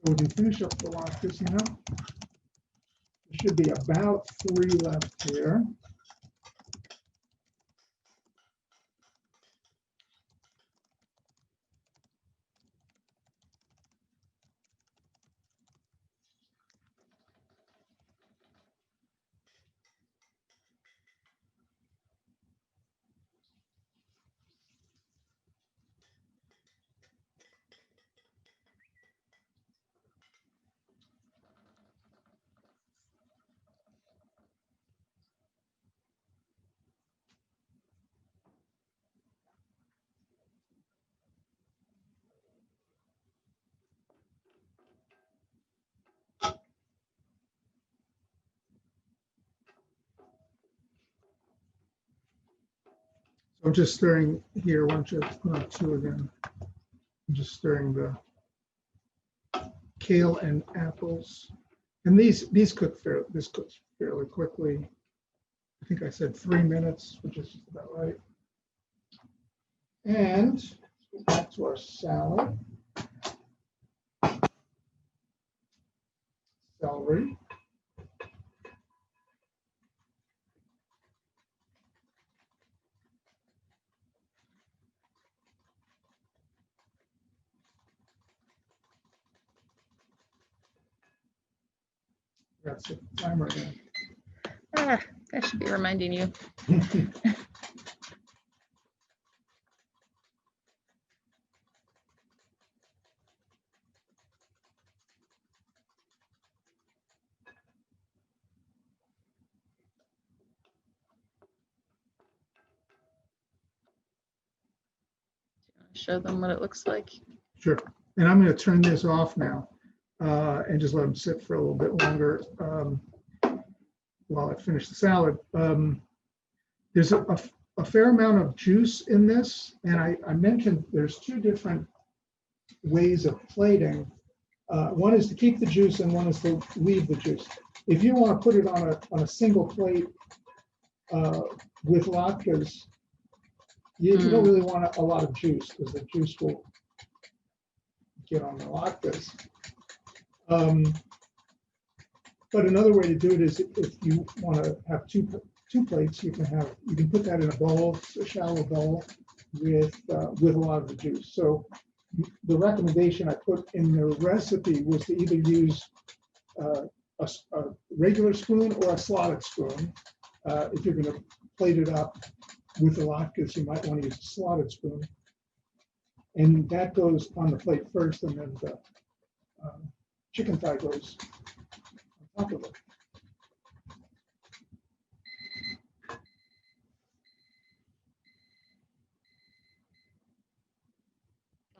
So we can finish up the latkes now. There should be about 3 left here. I'm just stirring here. Why don't you put on 2 again? I'm just stirring the kale and apples. And these cook this cooks fairly quickly. I think I said 3 minutes, which is about right. And back to our salad. Celery. That's the timer again. Ah, I should be reminding you. Show them what it looks like. Sure. And I'm going to turn this off now and just let them sit for a little bit longer while I finish the salad. There's a fair amount of juice in this, and I mentioned there's 2 different ways of plating. One is to keep the juice, and one is to leave the juice. If you want to put it on a single plate with latkes, you don't really want a lot of juice because the juice will get on the latkes. But another way to do it is if you want to have two plates, you can put that in a bowl, a shallow bowl, with a lot of the juice. So the recommendation I put in the recipe was to either use a regular spoon or a slotted spoon. If you're going to plate it up with the latkes, you might want to use a slotted spoon. And that goes on the plate first, and then the chicken thigh goes on top of it.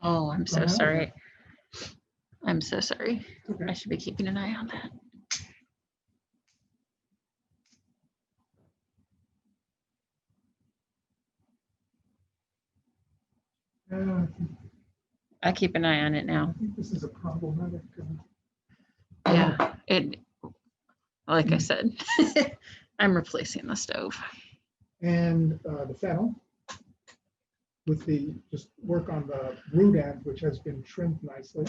Oh, I'm so sorry. I'm so sorry. Okay. I should be keeping an eye on that. I keep an eye on it now. I think this is a problematic. Yeah, like I said, I'm replacing the stove. And the fennel with just work on the root end, which has been trimmed nicely.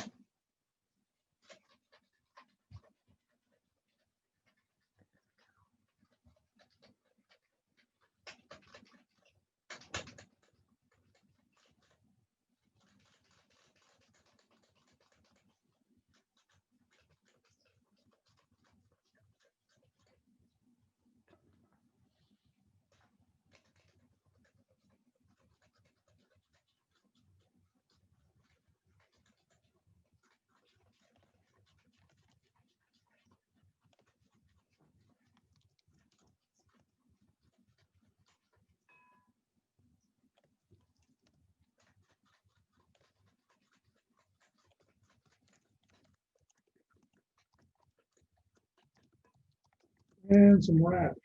And some radish.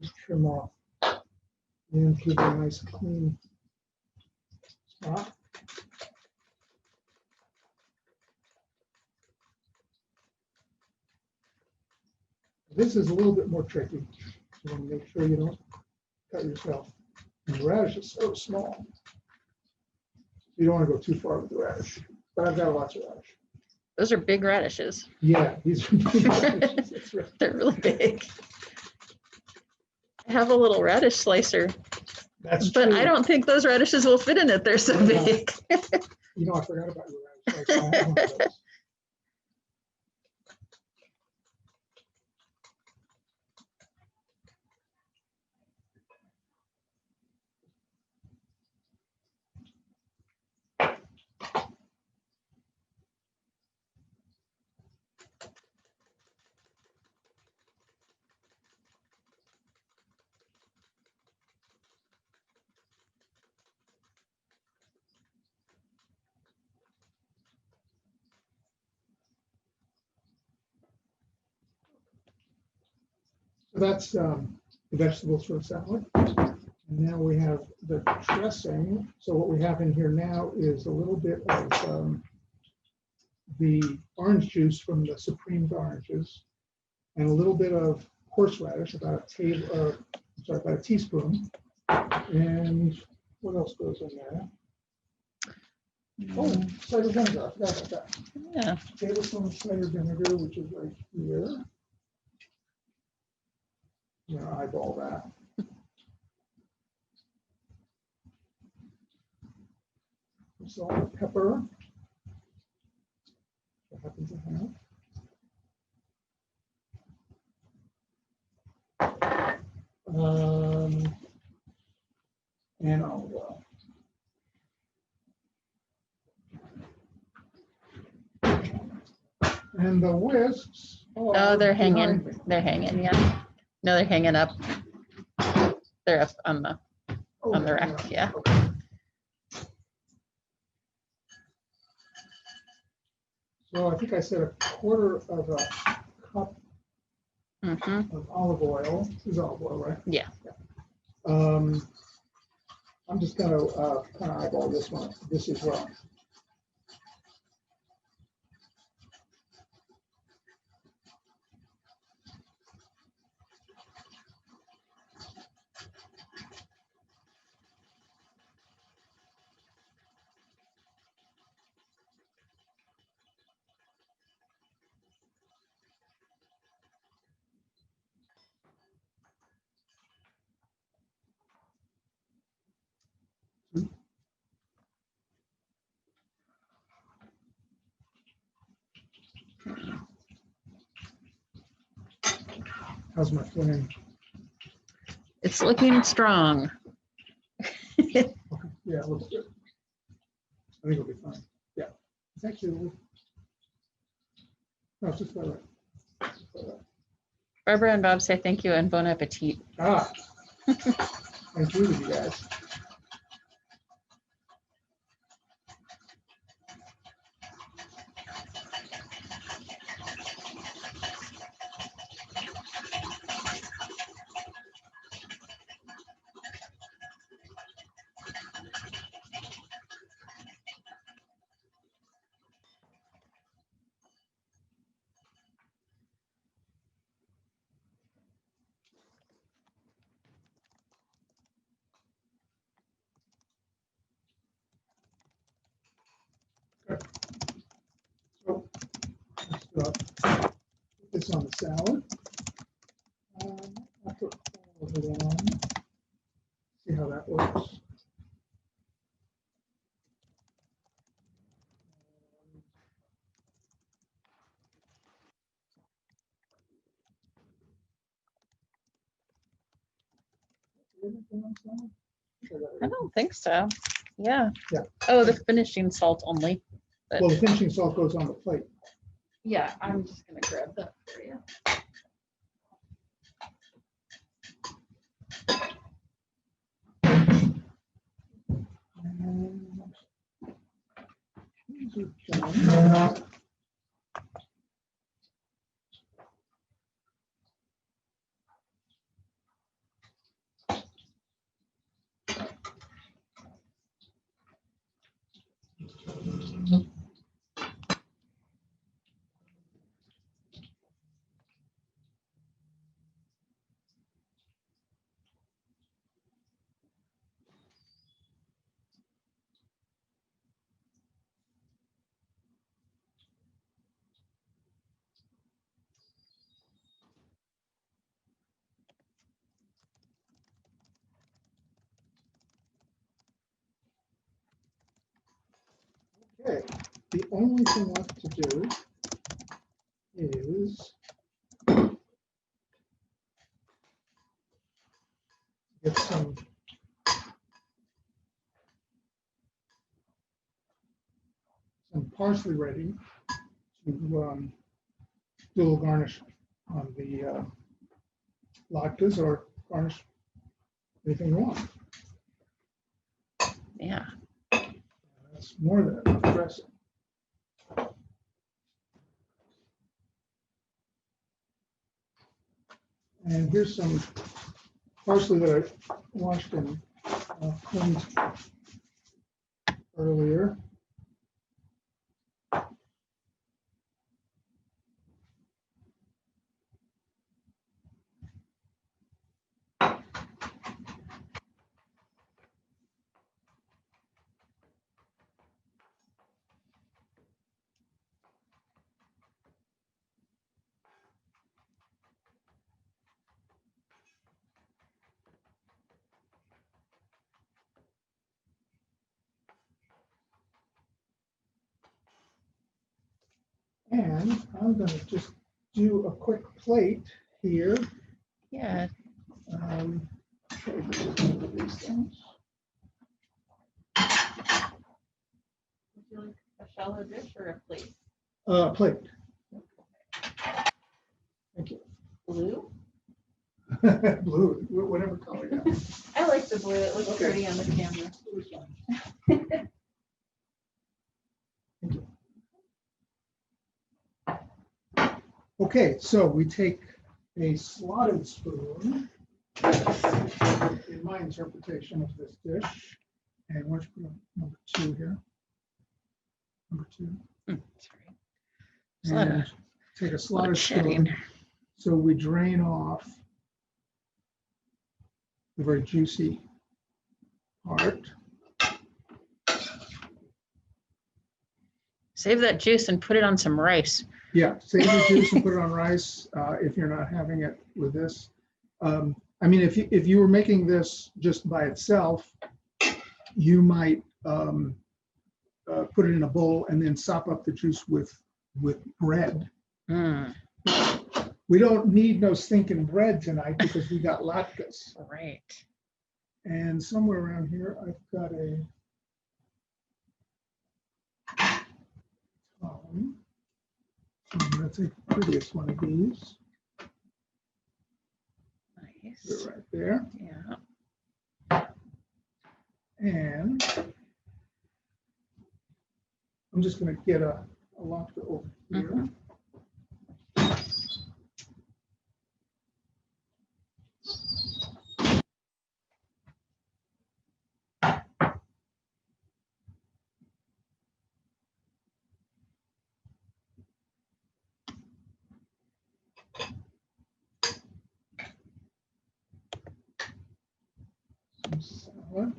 Just trim off and keep a nice clean spot. This is a little bit more tricky. You want to make sure you don't cut yourself. And the radish is so small. You don't want to go too far with the radish. but I've got lots of radish. Those are big radishes. Yeah, these are big radishes. That's right. They're really big. I have a little radish slicer, That's but true. I don't think those radishes will fit in it. They're so big. You know, I forgot about your radish slicer. I have one of those. So that's the vegetables for a salad. And now we have the dressing. So what we have in here now is a little bit of the orange juice from the supreme oranges, and a little bit of horseradish, about a teaspoon. And what else goes in there? Oh, cider vinegar. I forgot about that. Yeah. Tablespoon of cider vinegar, which is right here. I'm gonna eyeball that. Salt, pepper. What happens to have? And olive oil. And the whisks. Oh, they're hanging. They're hanging. Yeah. No, they're hanging up. They're up on the rack. Yeah. Okay. So I think I said a quarter of a cup of olive oil. This is olive oil, right? Yeah. I'm just going to kind of eyeball this as well. How's my flame? It's looking strong. Okay. Yeah, it looks good. I think it'll be fine. Yeah. It's actually, no, it's just about right. Barbara and Bob say thank you and bon appetit. Ah, thank you, you guys. So let's put this on the salad. I'll put all of it on. See how that works. I don't think so. Yeah. Yeah. Oh, the finishing salt only. But Well, the finishing salt goes on the plate. yeah, I'm just gonna grab that for you. Okay, the only thing left to do is get some parsley ready to do a little garnish on the latkes, or garnish anything you want. Yeah. That's more than enough dressing. And here's some parsley that I washed and cleaned earlier. And I'm going to just do a quick plate here. Yeah. Would you like a shallow dish or a plate? Plate. Thank you. Blue? Blue, whatever color you have. I like the blue. It looks Okay. pretty on the camera. Thank you. Okay, so we take a slotted spoon, in my interpretation of this dish, and why don't you put number 2 here? Number 2. Sorry. And take a slotted shedding. spoon. So we drain off the very juicy part. Save that juice and put it on some rice. Yeah, save the juice and put it on rice if you're not having it with this. I mean, if you were making this just by itself, you might put it in a bowl and then sop up the juice with bread. Mm. We don't need no stinking bread tonight because we got latkes. Right. And somewhere around here, I've got a I'm going to take the prettiest one of these. Nice. Put it right there. Yeah. And I'm just going to get a latke over here. Mm-hmm. Some salad.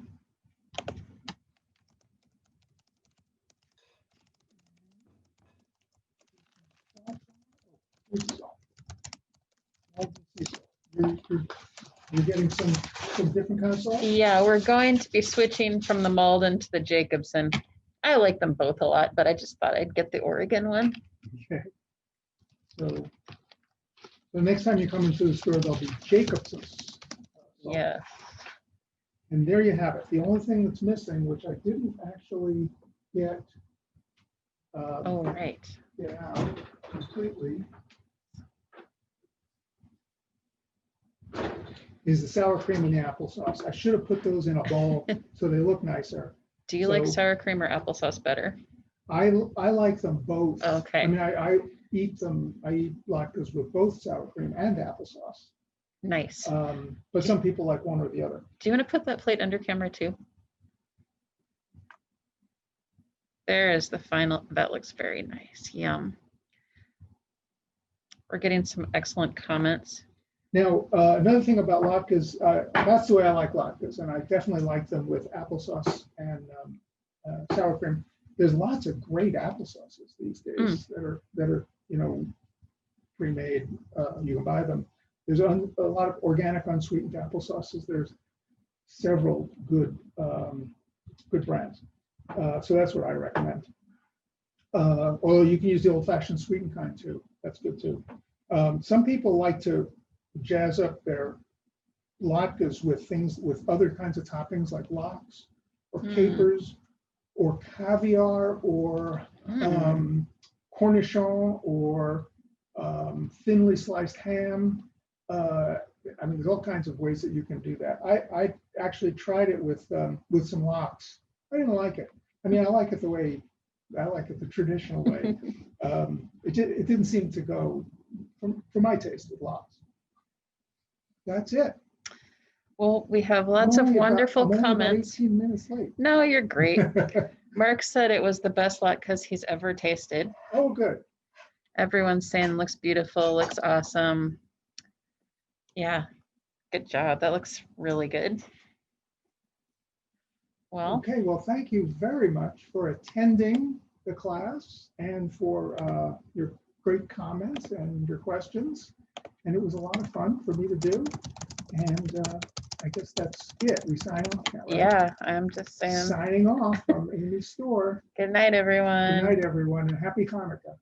You're getting some different kind of salt? Yeah, we're going to be switching from the Malden to the Jacobson. I like them both a lot, but I just thought I'd get the Oregon one. Okay. So the next time you come into the store, there'll be Jacobson's. Yeah. And there you have it. The only thing that's missing, which I didn't actually get Oh, right. get out completely, is the sour cream and the applesauce. I should have put those in a bowl so they look nicer. Do you like So- sour cream or applesauce better? I like them both. Okay. I mean, I eat them. I eat latkes with both sour cream and applesauce. Nice. But some people like one or the other. Do you want to put that plate under camera too? There is the final. That looks very nice. Yum. We're getting some excellent comments. Now, another thing about latkes, that's the way I like latkes, and I definitely like them with applesauce and sour cream. There's lots of great applesauces these days that are pre-made. You can buy them. There's a lot of organic unsweetened applesauces. There's several good brands. So that's what I recommend. Or you can use the old-fashioned sweetened kind too. That's good too. Some people like to jazz up their latkes with other kinds of toppings like lox or capers or caviar or cornichon or thinly sliced ham. I mean, there's all kinds of ways that you can do that. I actually tried it with some lox. I didn't like it. I mean, I like it the traditional way. It didn't seem to go for my taste with lox. That's it. Well, we have lots of wonderful comments. 18 minutes late. No, you're great. Mark said it was the best latkes he's ever tasted. Oh, good. Everyone's saying looks beautiful, looks awesome. Yeah, good job. That looks really good. Well, okay. Well, thank you very much for attending the class and for your great comments and your questions. And it was a lot of fun for me to do. And I guess that's it. We sign off now, right? Yeah, I'm just saying. Signing off from Amy's store. Good night, everyone. Good night, everyone, and happy Hanukkah.